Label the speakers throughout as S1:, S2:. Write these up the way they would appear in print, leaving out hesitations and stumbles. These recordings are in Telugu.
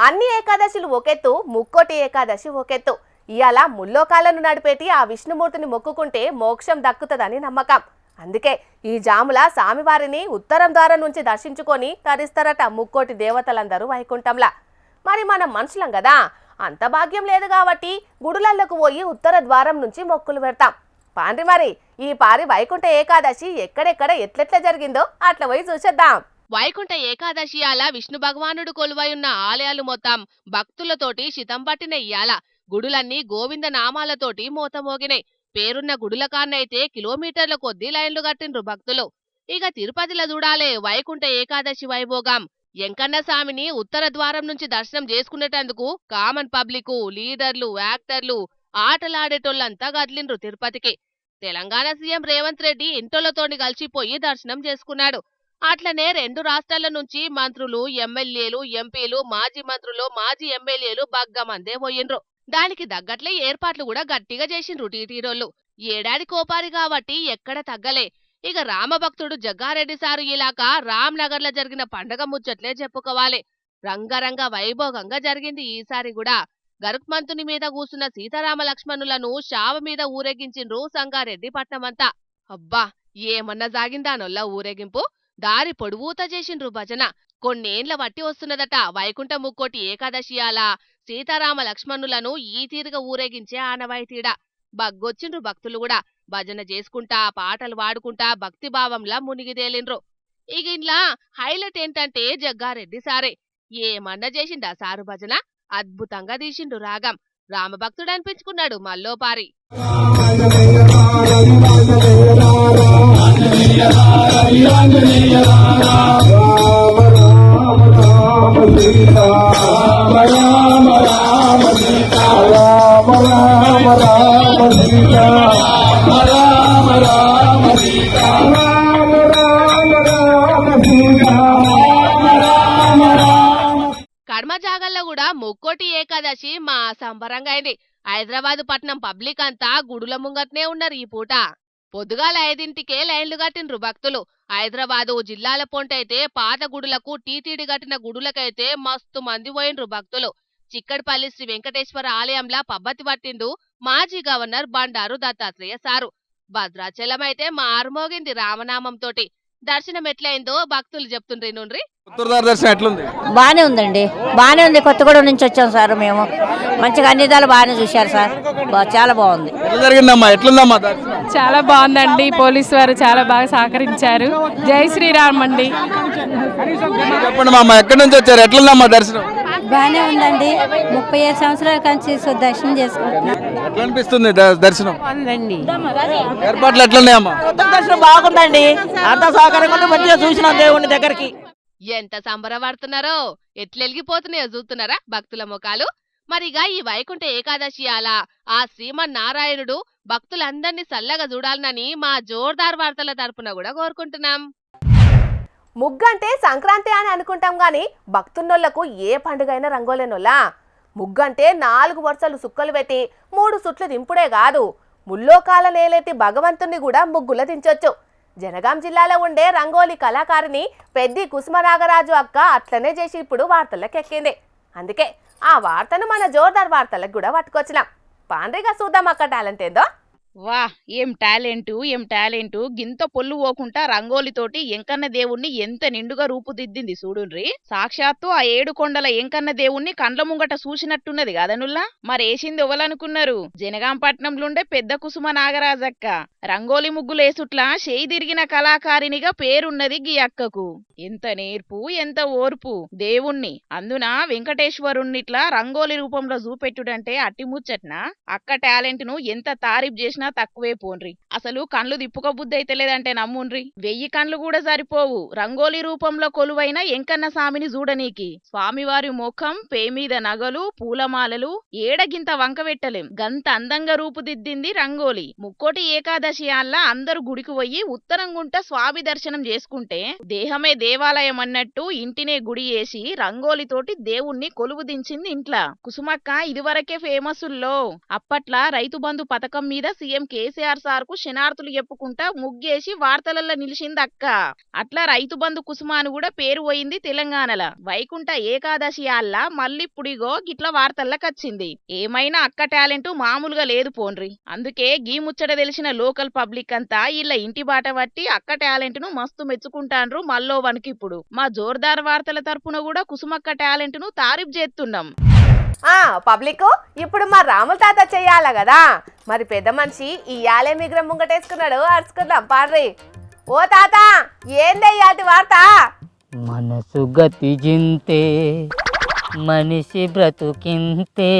S1: అన్ని ఏకాదశులు ఒకెత్తు, ముక్కోటి ఏకాదశి ఒకెత్తు. ఇయాల ముల్లోకాలను నడిపేటి ఆ విష్ణుమూర్తిని మొక్కుకుంటే మోక్షం దక్కుతుందని నమ్మకం. అందుకే ఈ జాముల స్వామివారిని ఉత్తరం ద్వారం నుంచి దర్శించుకొని తరిస్తారట ముక్కోటి దేవతలందరూ వైకుంఠంలా. మరి మనం మనుషులం కదా, అంత భాగ్యం లేదు కాబట్టి గుడులలకు పోయి ఉత్తర ద్వారం నుంచి మొక్కులు పెడతాం. పాండ్రి మరి ఈ పారి వైకుంఠ ఏకాదశి ఎక్కడెక్కడ ఎట్లెట్లా జరిగిందో అట్లా పోయి చూసేద్దాం.
S2: వైకుంఠ ఏకాదశి అలా విష్ణు భగవానుడు కొలువై ఉన్న ఆలయాలు మొత్తం భక్తులతోటి శితం పట్టిన ఇయాల గుడులన్నీ గోవింద నామాలతోటి మోతమోగినాయి. పేరున్న గుడుల కాన్నైతే కిలోమీటర్ల కొద్దీ లైన్లు కట్టిండ్రు భక్తులు. ఇక తిరుపతిలో చూడాలే వైకుంఠ ఏకాదశి వైభోగం. ఎంకన్న స్వామిని ఉత్తర ద్వారం నుంచి దర్శనం చేసుకునేటందుకు కామన్ పబ్లిక్, లీడర్లు, యాక్టర్లు, ఆటలాడేటోళ్ళంతా కదిలిండ్రు తిరుపతికి. తెలంగాణ సీఎం రేవంత్ రెడ్డి ఇంటోళ్లతోని కలిసిపోయి దర్శనం చేసుకున్నాడు. అట్లనే రెండు రాష్ట్రాల నుంచి మంత్రులు, ఎమ్మెల్యేలు, ఎంపీలు, మాజీ మంత్రులు, మాజీ ఎమ్మెల్యేలు బగ్గమందే పోయిండ్రు. దానికి తగ్గట్లే ఏర్పాట్లు కూడా గట్టిగా చేసిండ్రు టీటీడోళ్లు. ఏడాది కోపారి కాబట్టి ఎక్కడ తగ్గలే. ఇక రామభక్తుడు జగ్గారెడ్డి సారు ఇలాకా రామ్నగర్లో జరిగిన పండగ ముచ్చట్లే చెప్పుకోవాలి. రంగరంగ వైభోగంగా జరిగింది ఈసారి కూడా. గరుక్మంతుని మీద కూసున్న సీతారామ లక్ష్మణులను శావ మీద ఊరేగించిండ్రు సంగారెడ్డి పట్నమంతా. అబ్బా, ఏమన్నా జాగిందానొల్ల ఊరేగింపు. దారి పొడువూత చేసిండ్రు భజన. కొన్నేండ్ల వట్టి వస్తున్నదట వైకుంఠ ముక్కోటి ఏకాదశి అలా సీతారామ లక్ష్మణులను ఈ తీరుగా ఊరేగించే ఆనవాయితీడ. బగ్గొచ్చిండ్రు భక్తులు కూడా. భజన చేసుకుంటా, పాటలు పాడుకుంటా భక్తిభావంలా మునిగిదేలిండ్రు. ఇక ఇంట్లా హైలైట్ ఏంటంటే జగ్గారెడ్డి సారే. ఏమన్నా చేసిండా సారు భజన. అద్భుతంగా తీసిండు రాగం. రామభక్తుడు అనిపించుకున్నాడు మల్లోపారి. కడమ జాగల్లో కూడా ముక్కోటి ఏకాదశి మా సంబరంగా అయింది. హైదరాబాదు పట్నం పబ్లిక్ అంతా గుడుల ముంగట్నే ఉన్నారు ఈ పూట. పొద్దుగాల 5ంటికే లైన్లు కట్టిండ్రు భక్తులు. హైదరాబాదు జిల్లాల పొంటైతే పాత గుడులకు, టీటీడీ కట్టిన గుడులకైతే మస్తు మంది పోయిండ్రు భక్తులు. చిక్కడపల్లి శ్రీ వెంకటేశ్వర ఆలయంలా పబ్బతి పట్టిండు మాజీ గవర్నర్ బండారు దత్తాత్రేయ సారు. భద్రాచలం అయితే మారుమోగింది రామనామంతోటి. దర్శనం ఎట్లయిందో భక్తులు చెప్తుండ్రి నుండ్రి.
S3: బానే ఉందండి, బానే ఉంది. కొత్తగూడెం నుంచి వచ్చాం సార్ మేము. మంచిగా అన్ని విధాలు బాగానే చూశారు సార్. చాలా బాగుంది.
S4: చాలా బాగుందండి. పోలీసు వారు చాలా బాగా సహకరించారు. జై శ్రీరామ్ అండి.
S5: చెప్పండి మామ, ఎక్కడి నుంచి వచ్చారు? ఎట్లుందమ్మా దర్శనం?
S6: బానే ఉందండి. 35 సంవత్సరాల కంచి దర్శనం చేసుకుంటున్నాం.
S5: ఎట్లా అనిపిస్తుంది దర్శనం?
S3: ఏర్పాట్లు
S5: ఎట్లున్నాయమ్మా?
S3: దర్శనం బాగుందండి. అంత సహకారంగా మంచిగా చూసినాం దేవుని దగ్గరికి.
S2: ఎంత సంబరపడుతున్నారో, ఎట్లెలిగిపోతున్నాయో చూస్తున్నారా భక్తుల ముఖాలు. మరిగా ఈ వైకుంఠ ఏకాదశి అలా ఆ శ్రీమన్నారాయణుడు భక్తులందర్నీ చల్లగా చూడాలనని మా జోర్దార్ వార్తల తరపున కూడా కోరుకుంటున్నాం.
S1: ముగ్గంటే సంక్రాంతి అని అనుకుంటాం గాని భక్తున్నోళ్లకు ఏ పండుగైనా రంగోలేనోలా. ముగ్గంటే 4 వరుసలు సుక్కలు పెట్టి 3 సుట్లు దింపుడే కాదు, ముల్లోకాల నేలేటి భగవంతుణ్ణి కూడా ముగ్గుల దించొచ్చు. జనగాం జిల్లాలో ఉండే రంగోలి కళాకారిణి పెద్ది కుసుమనాగరాజు అక్క అట్లనే చేసి ఇప్పుడు వార్తలకు ఎక్కింది. అందుకే ఆ వార్తను మన జోర్దార్ వార్తలకు కూడా పట్టుకొచ్చినాం. పాండ్రిగా చూద్దాం అక్క టాలెంట్ ఏందో.
S7: వా, ఏం టాలెంటు. గింత పొల్లు పోకుండా రంగోలితోటి ఎంకన్న దేవుణ్ణి ఎంత నిండుగా రూపుదిద్దింది చూడుండ్రి. సాక్షాత్తు ఆ 7 కొండల ఎంకన్న దేవుణ్ణి కండ్ల ముంగట చూసినట్టున్నది కాదనుల్లా. మరేసింది ఎవలనుకున్నారు? జనగాంపట్నంలుండే పెద్ద కుసుమ నాగరాజక్క. రంగోలి ముగ్గులేసుట్లా చేయి తిరిగిన కళాకారినిగా పేరున్నది గీ అక్కకు. ఎంత నేర్పు, ఎంత ఓర్పు. దేవుణ్ణి అందున వెంకటేశ్వరుణ్ణిట్లా రంగోలి రూపంలో చూపెట్టుడంటే అట్టిముచ్చట్నా? అక్క టాలెంట్ ను ఎంత తారీఫ్ చేసినా తక్కువే పోన్రి. అసలు కండ్లు దిప్పుకోబుద్ధి అయితే లేదంటే నమ్ముండ్రి. 1000 కండ్లు కూడా సరిపోవు రంగోలి రూపంలో కొలువైన ఎంకన్న స్వామిని చూడనీకి. స్వామివారి ముఖం, పేమీద నగలు, పూలమాలలు ఏడగింత వంకవెట్టలేం. గంత అందంగా రూపుదిద్దింది రంగోలి. ముక్కోటి ఏకాదశి అల్లా అందరూ గుడికి పోయి ఉత్తరం గుంట స్వామి దర్శనం చేసుకుంటే దేహమే దేవాలయం అన్నట్టు ఇంటినే గుడి చేసి రంగోలితోటి దేవుణ్ణి కొలువు దించింది ఇంట్లా. కుసుమక్క ఇదివరకే ఫేమసుల్లో. అప్పట్లా రైతు బంధు పథకం మీద సీఎం సీఎం కేసీఆర్ సార్ కు శనార్థులు చెప్పుకుంటా ముగ్గేసి వార్తలలో నిలిచింది అక్క. అట్లా రైతు బంధు కుసుమాను కూడా పేరు పోయింది తెలంగాణల. వైకుంఠ ఏకాదశి అల్లా మళ్ళీప్పుడిగో గిట్ల వార్తల్లోకొచ్చింది. ఏమైనా అక్క టాలెంట్ మామూలుగా లేదు పోన్రి. అందుకే గీ ముచ్చట తెలిసిన లోకల్ పబ్లిక్ అంతా ఇలా ఇంటి బాట పట్టి అక్క టాలెంట్ ను మస్తు మెచ్చుకుంటాండ్రు. మల్లో వనికి ఇప్పుడు మా జోర్దార్ వార్తల తరపున కూడా కుసుమక్క టాలెంట్ ను తారీఫ్ చేస్తున్నాం.
S1: పబ్లిక్ ఇప్పుడు మా రాముల తాత చెయ్యాల కదా, మరి పెద్ద మనిషి ఇయ్యాలే మిగ్రం ముంగటేసుకున్నాడు, అరుచుకుందాం పాడ్రి. ఓ తాత, ఏందయ్యాటి వార్త?
S3: మనసు గతి జింతే మనిషి బ్రతుకింతే,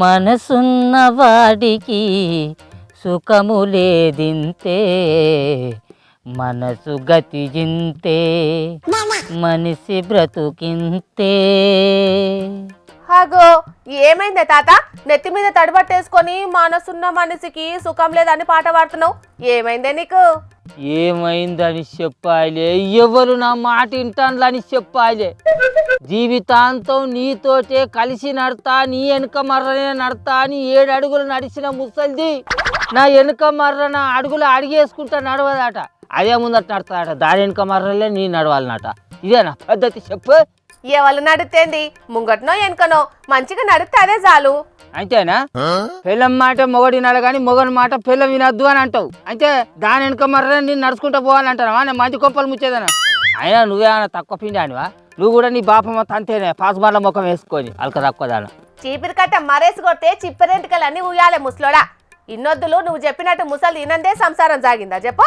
S3: మనసున్న వాడికి సుఖము లేదింతే, మనసు గతి జింతే మనిషి బ్రతుకింతే.
S1: అగో ఏమైందే తాత? నెత్తి మీద తడిబట్టేసుకొని మనసున్న మనిషికి సుఖం లేదని పాట పాడుతున్నావు, ఏమైందే నీకు?
S3: ఏమైందని చెప్పాలే, ఎవరు నా మాట వింటాన్లని చెప్పాలే. జీవితాంతం నీతోటే కలిసి నడతా, నీ వెనుక మర్రనే నడతా అని 7 అడుగులు నడిచిన ముసలిది నా వెనుక మర్రన అడుగులు అడిగేసుకుంటా నడవదట. అదే ముందట నడతాడట, దాని వెనుక మర్రలే నీ నడవాలన్నట. ఇదేనా పద్ధతి చెప్పు?
S1: ఎవరు నడుతేంది, ముంగట్నో వెనుకనో మంచిగా నడితే అదే చాలు.
S3: అంతేనా? పిల్లం మాట మొగడి వినాలి కానీ మొగని మాట పిల్లం వినొద్దు అని అంటావు. అంటే దాని వెనుక మర్రనే నేను నడుచుకుంటూ పోవాలంటావా? నేను మంచి కొప్పలు ముచ్చేదనా? అయినా నువ్వేమన్నా తక్కువ పిండి అనివా? నువ్వు కూడా నీ బాపమ్మ తంతేనే పాసుబార్ల ముఖం వేసుకొని అలక తక్కువదాన.
S1: చీపిరి కట్ట మరేసి కొడితే చిప్పరెంటికలన్నీ ఉయ్యాలే ముసలోడా. ఇన్నొద్దులు నువ్వు చెప్పినట్టు ముసలి ఇనందే సంసారం సాగిందా చెప్పు?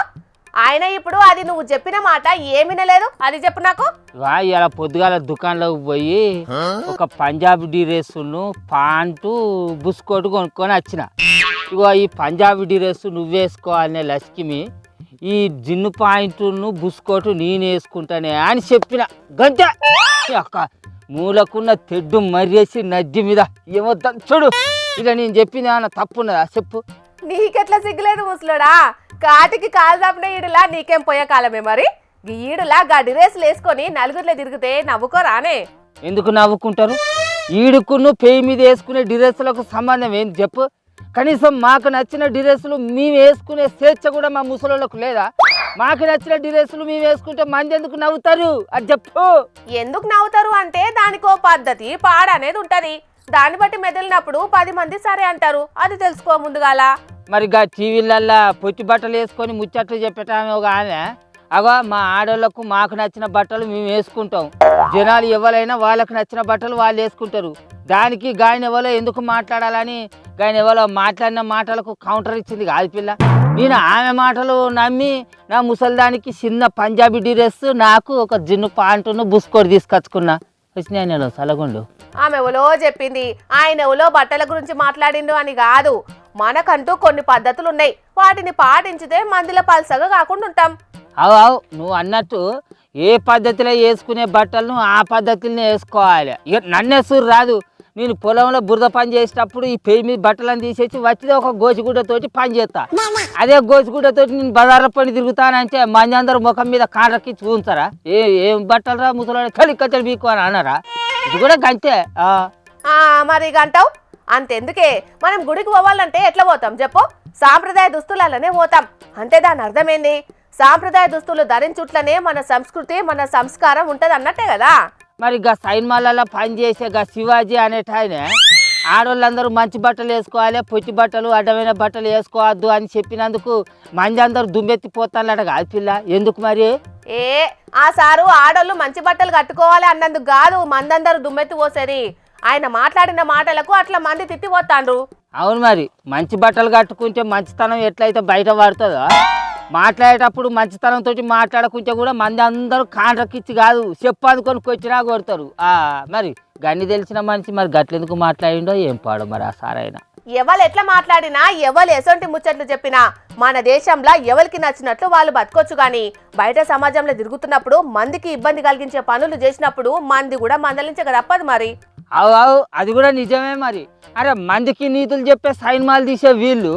S1: ఆయన ఇప్పుడు అది నువ్వు చెప్పిన మాట ఏమినలేదు, అది చెప్పు నాకు.
S3: ఇలా పొద్దుగాల దుకాణంలోకి పోయి ఒక పంజాబీ డ్రెస్సును పాంటు బుస్కోటు కొనుక్కొని వచ్చిన. ఇగో ఈ పంజాబీ డ్రెస్ నువ్వేసుకోవాలనే లక్ష్మి, ఈ జిన్ను పాయింట్ను బుస్కోటు నేను వేసుకుంటానే అని చెప్పిన. గంతే అక్క మూలకున్న తెడ్డు మర్రేసి నజ్జి మీద ఏమో చూడు. ఇక నేను చెప్పింది ఏమన్నా తప్పున్నదా చెప్పు?
S1: నీకెట్లా సిగ్గులేదు ముసలోడా? కాటికి కాలు తప్పిన ఈడులా నీకేం పోయే కాలమే మరి. ఈడులా గడి రేసులు వేసుకొని నలుగురిలో తిరిగితే నవ్వుకోరానే?
S3: ఎందుకు నవ్వుకుంటారు? ఈడుకును పేయి మీద వేసుకునే డ్రెస్సులకు సంబంధం ఏంటి చెప్పు? కనీసం మాకు నచ్చిన డ్రెస్సులు మేము వేసుకునే స్వేచ్ఛ కూడా మా ముసలోళ్ళకు లేదా? మాకు నచ్చిన డ్రెస్సులు మేము వేసుకుంటే మంది ఎందుకు నవ్వుతారు అది చెప్పు?
S1: ఎందుకు నవ్వుతారు అంటే దానికో పద్ధతి పాడనేది ఉంటది. దాన్ని బట్టి మెదిలినప్పుడు 10 మంది సరే అంటారు, అది తెలుసుకో ముందుగాల.
S3: మరి గా టీవీలల్లా పొట్టి బట్టలు వేసుకొని ముచ్చట్లు చెప్పేటామే ఒక ఆమె, అగో మా ఆడోళ్ళకు మాకు నచ్చిన బట్టలు మేము వేసుకుంటాం, జనాలు ఎవరైనా వాళ్ళకు నచ్చిన బట్టలు వాళ్ళు వేసుకుంటారు, దానికి గాయన ఎవరో ఎందుకు మాట్లాడాలని గాయన ఎవరో మాట్లాడిన మాటలకు కౌంటర్ ఇచ్చింది కాదు పిల్ల. నేను ఆమె మాటలు నమ్మి నా ముసలిదానికి చిన్న పంజాబీ డ్రెస్, నాకు ఒక జిన్ను పాంటును బుస్కోటి తీసుకొచ్చుకున్నా. వచ్చినా నేను సలగుండు.
S1: ఆమె ఎవలో చెప్పింది, ఆయన ఎవలో బట్టల గురించి మాట్లాడిండు అని కాదు. మనకంటూ కొన్ని పద్ధతులు ఉన్నాయి, వాటిని పాటించితే మందిలో పల్సగా కాకుండా ఉంటాం.
S3: అవు నువ్వు అన్నట్టు ఏ పద్ధతిలో వేసుకునే బట్టలను ఆ పద్ధతిని వేసుకోవాలి. ఇక నన్నేసూరు రాదు. నేను పొలంలో బురద పని చేసేటప్పుడు ఈ పేరు మీద బట్టలను తీసేసి వచ్చితే ఒక గోచిగుడ్డతోటి పని చేస్తా. అదే గోచిగుడ్డతోటి నేను బజార్ల పని తిరుగుతానంటే మంది అందరూ ముఖం మీద కాండ్రకి చూస్తారా? ఏం బట్టలు రా ముసలి కలిక్కచ్చలు బీకు అని అన్నారా? ఇది కూడా గంతే.
S1: మరి గంటావు అంతెందుకే, మనం గుడికి పోవాలంటే ఎట్లా పోతాం చెప్పు? సాంప్రదాయ దుస్తులనే పోతాం. అంటే దాని అర్థమైంది, సాంప్రదాయ దుస్తులు ధరించుట్లనే మన సంస్కృతి మన సంస్కారం ఉంటది అన్నట్టే కదా.
S3: మరి గా సైన్మాలలో పనిచేసే గా శివాజీ అనేటాయన ఆడవాళ్ళందరూ మంచి బట్టలు వేసుకోవాలి, పొట్టి బట్టలు అడ్డమైన బట్టలు వేసుకోవద్దు అని చెప్పినందుకు మంది అందరూ దుమ్మెత్తిపోతానట కాదు పిల్ల. ఎందుకు మరి?
S1: ఆ సారు ఆడోళ్ళు మంచి బట్టలు కట్టుకోవాలి అన్నందుకు కాదు మందందరూ దుమ్మెత్తి పోసేది. ఆయన మాట్లాడిన మాటలకు అట్లా మంది తిట్టిపోతాండ్రు.
S3: అవును, మరి మంచి బట్టలు కట్టుకుంటే మంచితనం ఎట్లయితే బయట పడుతుందో, మాట్లాడేటప్పుడు మంచితనంతో మాట్లాడకుంటే కూడా మంది అందరూ కాంట్రకిచ్చి కాదు చెప్పు అందుకొని కొచ్చినా కొడతారు. మరి గన్ని తెలిసిన మనిషి మరి గట్లెందుకు మాట్లాడిండో ఏం పాడో మరి ఆ సారైనా.
S1: ఎవరు ఎట్లా మాట్లాడినా ఎవరు ఎసొంటి ముచ్చట్లు చెప్పినా మన దేశంలో ఎవరికి నచ్చినట్లు వాళ్ళు బతకొచ్చు. కానీ బయట సమాజంలో తిరుగుతున్నప్పుడు మందికి ఇబ్బంది కలిగించే పనులు చేసినప్పుడు మంది కూడా మందలించక తప్పదు మరి.
S3: అవు అది కూడా నిజమే మరి. అరే మందికి నీతులు చెప్పే సైన్మాలు తీసే వీళ్ళు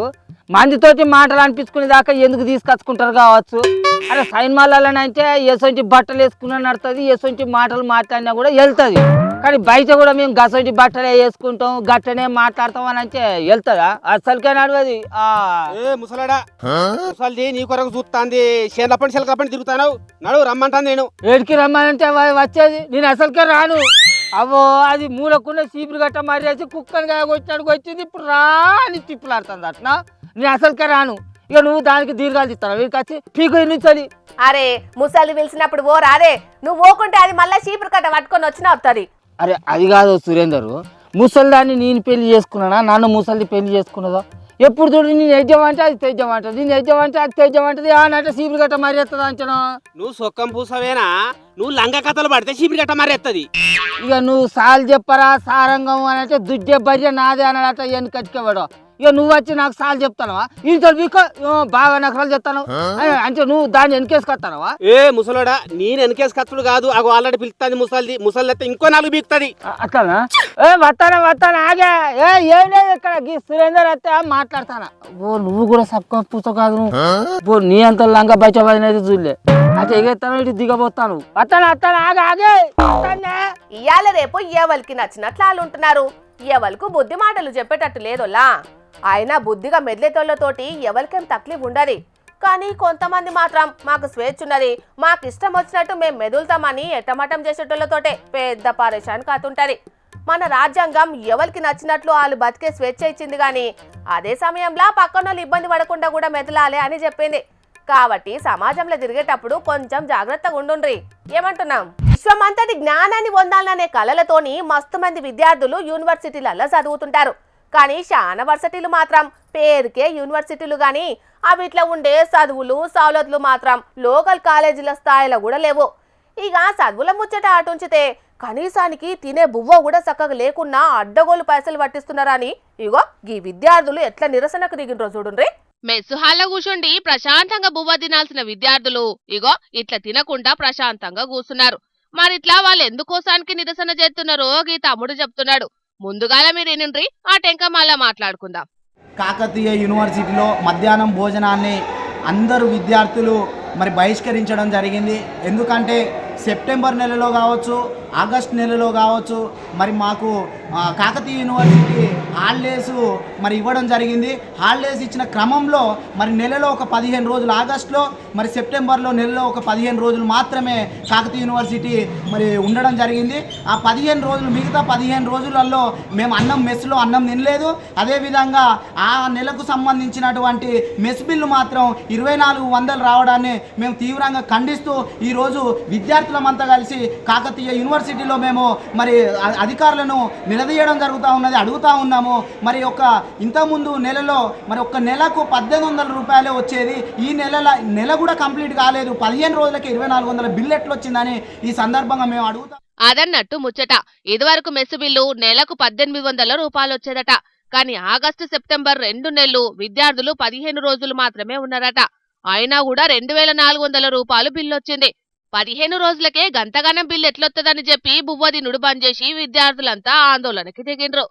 S3: మందితోటి మాటలు అనిపించుకునే దాకా ఎందుకు తీసుకొచ్చుకుంటారు కావచ్చు. అరే సైన్మాలనంటే ఎసొంటి బట్టలు వేసుకున్నా నడుతుంది, ఎసొంటి మాటలు మాట్లాడినా కూడా వెళ్తుంది. కానీ బయట కూడా మేము గసటి బట్టలే వేసుకుంటాం గట్టనే మాట్లాడతాం అని అంటే వెళ్తుందా అసలుకే నడవది
S8: ఏ ముసలాడా ముసలిది నీ కొరకు చూస్తాంది చేనులపండి చెలకపండి తిరుగుతాను నడు రమ్మంటాను నేను
S3: ఏడికి రమ్మానంటే వచ్చేది నేను అసలుకే రాను అవో అది మూలకుండా చీపురు గట్ట మర్యాసి కుక్కని వచ్చినాడు వచ్చింది ఇప్పుడు రా అని తిప్పులాడుతుంది అట్లా నేను అసలుకే రాను ఇక నువ్వు దానికి దీర్ఘాలు తీస్తావు వీడికి వచ్చి పీకు నుంచది
S1: అరే ముసలి పిలిచినప్పుడు ఓ రాదే నువ్వు పోకుంటే అది మళ్ళీ చీపురు కట్ట పట్టుకొని వచ్చినా వస్తుంది.
S3: అరే అది కాదు సురేందరు ముసలిదాన్ని నేను పెళ్లి చేసుకున్నానా నన్ను ముసలిది పెళ్లి చేసుకున్నదో ఎప్పుడు చూడు నేను యజ్జమంటే అది తెజ్జమంటది నేను యజ్జమంటే అది తెజ్జమంటది అంటే చీపురు గట్ట మర్యాస్తుంది అంచనా
S8: నువ్వు సొక్కం పూసవేనా నువ్వు లంగ కథలు పడితే చీపిరి గట్ట మారేస్తుంది.
S3: ఇక నువ్వు సాలు చెప్పరా సారంగం అని అంటే దుడ్డే బర్రె నాదే అన్నట ఎన్ని కట్టుకోవాడు ఇక నువ్వు వచ్చి నాకు సాలు చెప్తానవా ఇంత వీకో బాగా నకరాలు చెప్తాను అంటే నువ్వు దాన్ని వెనకేసుకొస్తానవా?
S8: ఏ ముసలోడా నేను వెనకేసుకత్తుడు కాదు అగో ఆల్రెడీ పిలుస్తుంది ముసలి అయితే ఇంకో 4 బీక్తుంది.
S3: అట్లానా వస్తానా ఆగే ఏం లేదు ఇక్కడ సురేందర్ అయితే మాట్లాడతానా ఓ నువ్వు కూడా సక్క పూస కాదు నువ్వు నీ అంత లంగా బయట పడినది చూడలే అంటే ఎగెత్తాను ఇటు దిగబోతాను వస్తాను ఆగే
S1: ఇవాళ రేపు ఎవరికి నచ్చినట్లు వాళ్ళు ఉంటున్నారు. ఎవరికి బుద్ధి మాటలు చెప్పేటట్టు లేదోలా. ఆయన బుద్ధిగా మెదిలేతోళ్లతోటి ఎవరికేం తక్లీఫ్ ఉండదు. కానీ కొంతమంది మాత్రం మాకు స్వేచ్ఛ ఉన్నది మాకు ఇష్టం వచ్చినట్టు మేము మెదులుతామని ఎట్టమటం చేసేటోళ్ళతోటే పెద్ద పరేషాన్ కాతుంటది. మన రాజ్యాంగం ఎవరికి నచ్చినట్లు వాళ్ళు బతికే స్వేచ్ఛ ఇచ్చింది కానీ అదే సమయంలో పక్కన ఇబ్బంది పడకుండా కూడా మెదలాలి అని చెప్పింది. కాబట్టి సమాజంలో తిరిగేటప్పుడు కొంచెం జాగ్రత్తగా ఉండుండ్రి. ఏమంటున్నాం? విశ్వమంతటి జ్ఞానాన్ని పొందాలనే కలలతోని మస్తు మంది విద్యార్థులు యూనివర్సిటీలలో చదువుతుంటారు. కానీ చాలా వర్సిటీలు మాత్రం పేరుకే యూనివర్సిటీలు కానీ అవిట్లో ఉండే చదువులు సౌలతులు మాత్రం లోకల్ కాలేజీల స్థాయిలో కూడా లేవు. ఇక చదువుల ముచ్చట అటుంచితే కనీసానికి తినే బువ్వ కూడా చక్కగా లేకున్నా అడ్డగోలు పైసలు పట్టిస్తున్నారని ఇగో ఈ విద్యార్థులు ఎట్లా నిరసనకు దిగినరో చూడుండ్రి.
S2: మెస్సు హాల్లో కూర్చుండి ప్రశాంతంగా బువ్వ తినాల్సిన విద్యార్థులు ఇగో ఇట్లా తినకుండా ప్రశాంతంగా కూర్చున్నారు. మరిట్లా వాళ్ళు ఎందుకోసానికి నిరసన చేస్తున్నారో ఈ తమ్ముడు చెప్తున్నాడు. ముందుగాల మీరు ఏనుండ్రి ఆ టెంక మళ్ళా మాట్లాడుకుందాం.
S9: కాకతీయ యూనివర్సిటీలో మధ్యాహ్నం భోజనాన్ని అందరు విద్యార్థులు బహిష్కరించడం జరిగింది. ఎందుకంటే సెప్టెంబర్ నెలలో కావచ్చు ఆగస్ట్ నెలలో కావచ్చు మాకు కాకతీయ యూనివర్సిటీ హాలిడేస్ ఇవ్వడం జరిగింది. హాలిడేస్ ఇచ్చిన క్రమంలో నెలలో ఒక 15 రోజులు ఆగస్టులో సెప్టెంబర్లో నెలలో ఒక 15 రోజులు మాత్రమే కాకతీయ యూనివర్సిటీ ఉండడం జరిగింది. ఆ 15 రోజులు మిగతా 15 రోజులలో మేము మెస్లో అన్నం తినలేదు. అదేవిధంగా ఆ నెలకు సంబంధించినటువంటి మెస్ బిల్లు మాత్రం 2400 రావడాన్ని మేము తీవ్రంగా ఖండిస్తూ ఈరోజు విద్యార్థులమంతా కలిసి కాకతీయ యూనివర్సిటీలో మేము అధికారులను నిలదీయడం జరుగుతూ ఉన్నది. అడుగుతూ ఉన్నాము ఇంతకుముందు నెలలో ఒక్క నెలకు 1800 రూపాయలే వచ్చేది. ఈ నెల కూడా కంప్లీట్ కాలేదు. 15 రోజులకి 2400 బిల్లు ఎట్లొచ్చిందని ఈ సందర్భంగా మేము అడుగుతాం.
S2: అదన్నట్టు ముచ్చట ఇదివరకు మెస్సు బిల్లు నెలకు 1800 రూపాయలు వచ్చేదట. కానీ ఆగస్టు సెప్టెంబర్ 2 నెలలు విద్యార్థులు 15 రోజులు మాత్రమే ఉన్నారట. అయినా కూడా 2400 రూపాయలు బిల్లు వచ్చింది. 15 రోజులకే గంతగానం బిల్లు ఎట్లొత్తదని చెప్పి బువ్వది నుడు బంద్ చేసి విద్యార్థులంతా ఆందోళనకి దిగిండ్రు.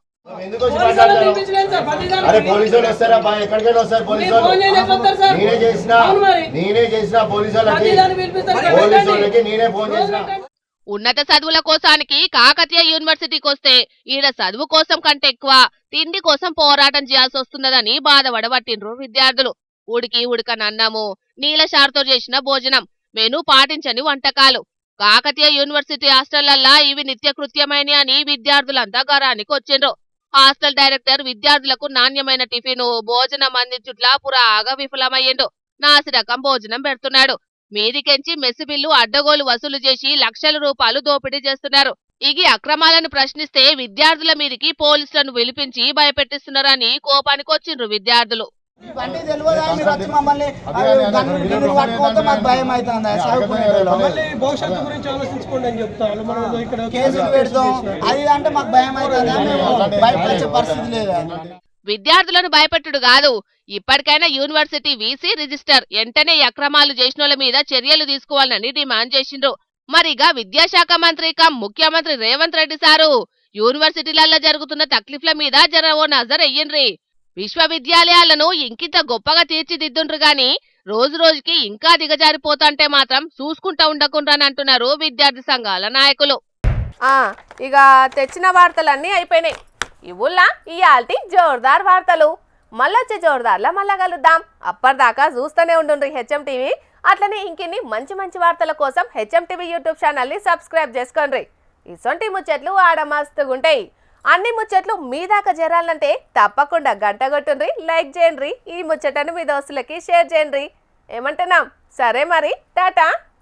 S2: ఉన్నత చదువుల కోసానికి కాకతీయ యూనివర్సిటీకి వస్తే ఈడ చదువు కోసం కంటే ఎక్కువ తిండి కోసం పోరాటం చేయాల్సి వస్తున్నదని బాధపడబట్టిండ్రు విద్యార్థులు. ఉడికి ఉడకనన్నము నీలశారుతో చేసిన భోజనం మెను పాటించని వంటకాలు కాకతీయ యూనివర్సిటీ హాస్టళ్లల్లా ఇవి నిత్యకృత్యమైన అని విద్యార్థులంతా గరానికి వచ్చిండ్రు. హాస్టల్ డైరెక్టర్ విద్యార్థులకు నాణ్యమైన టిఫిన్ భోజనం అందించుట్లా పురాగా విఫలమయ్యిండు. నాసిరకం భోజనం పెడుతున్నాడు. మీదికెంచి మెస్సు బిల్లు అడ్డగోలు వసూలు చేసి లక్షల రూపాయలు దోపిడీ చేస్తున్నారు. ఇగి అక్రమాలను ప్రశ్నిస్తే విద్యార్థుల మీదికి పోలీసులను పిలిపించి భయపెట్టిస్తున్నారని కోపానికి వచ్చిండ్రు విద్యార్థులు. విద్యార్థులను భయపెట్టుడు కాదు, ఇప్పటికైనా యూనివర్సిటీ వీసీ రిజిస్టర్ వెంటనే అక్రమాలు చేసినోళ్ల మీద చర్యలు తీసుకోవాలని డిమాండ్ చేసిండ్రు. మరిగా విద్యాశాఖ మంత్రి ముఖ్యమంత్రి రేవంత్ రెడ్డి సారు యూనివర్సిటీలలో జరుగుతున్న తక్లీఫ్ల మీద జర ఓ నజర్ ఎయ్యిండ్రి. విశ్వవిద్యాలయాలను ఇంకింత గొప్పగా తీర్చిదిద్దుండ్రు గాని రోజు రోజుకి ఇంకా దిగజారిపోతుంటే మాత్రం చూసుకుంటా ఉండకుండానంటున్నారు విద్యార్థి సంఘాల నాయకులు.
S1: ఇక తెచ్చిన వార్తలన్నీ అయిపోయినాయి. ఇవుల్లా ఇయాల్టి జోర్దార్ వార్తలు. మళ్ళొచ్చే జోర్దార్లా మళ్ళా కలుద్దాం. అప్పటిదాకా చూస్తూనే ఉండుండ్రి హెచ్ఎం టీవీ. అట్లనే ఇంకిన్ని మంచి మంచి వార్తల కోసం హెచ్ఎం టీవీ యూట్యూబ్ ఛానల్ని సబ్స్క్రైబ్ చేసుకోండి. ఇసొంటి ముచ్చట్లు ఆడ మస్తుగుంటాయి. అన్ని ముచ్చట్లు మీ దాకా చేరాలంటే తప్పకుండా గంట కొట్టుండ్రి, లైక్ చేయండి, ఈ ముచ్చటను మీ దోస్తులకి షేర్ చేయండి. ఏమంటున్నాం? సరే మరి, టాటా.